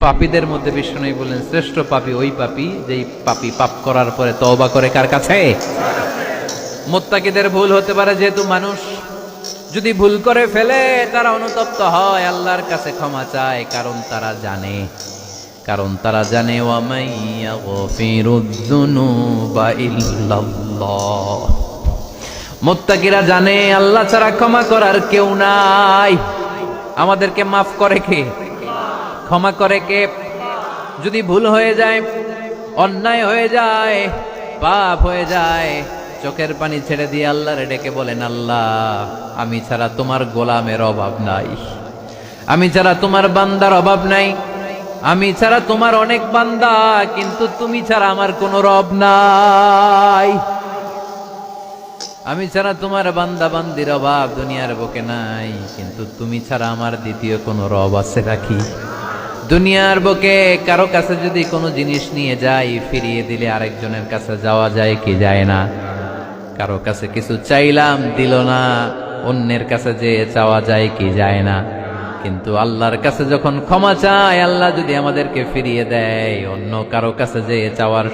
পাপীদের মধ্যে বিষ্ণু বললেন শ্রেষ্ঠ পাপী ওই পাপী যেই পাপী পাপ করার পরে তওবা করে কার কাছে? মুত্তাকিদের ভুল হতে পারে, যেহেতু মানুষ যদি ভুল করে ফেলে তারা অনুতপ্ত হয়, আল্লাহর কাছে ক্ষমা চায়, কারণ তারা জানে ওয়া মাইয়া গফিরুয যুনুবা ইল্লাল্লাহ। মুত্তাকিরা জানে আল্লাহ ছাড়া ক্ষমা করার কেউ নাই। আমাদেরকে মাফ করে কে? ক্ষমা করে কে? যদি ভুল হয়ে যায়, অন্যায় হয়ে যায়, পাপ হয়ে যায়, চোখের পানি ছেড়ে দিয়ে আল্লাহরে ডেকে বলেন, আল্লাহ আমি ছাড়া তোমার গোলামের অভাব নাই, আমি ছাড়া তোমার বান্দার অভাব নাই, আমি ছাড়া তোমার অনেক বান্দা, কিন্তু তুমি ছাড়া আমার কোনো রব নাই। আমি ছাড়া তোমার বান্দা বান্দির অভাব দুনিয়ার বুকে নাই, কিন্তু তুমি ছাড়া আমার দ্বিতীয় কোনো রব আছে নাকি? দুনিয়ার বুকে কারো কাছে যদি কোনো জিনিস নিয়ে যাই, ফিরিয়ে দিলে আরেকজনের কাছে যাওয়া যায় কি যায় না? কারো কাছে কিছু চাইলাম দিল না, অন্যের কাছে যে চাওয়া যায় কি যায় না? কিন্তু আল্লাহর কাছে যখন ক্ষমা চাই, আল্লাহ যদি আমাদেরকে ফিরিয়ে দেয়, অন্য কারো কাছে যে চাওয়ার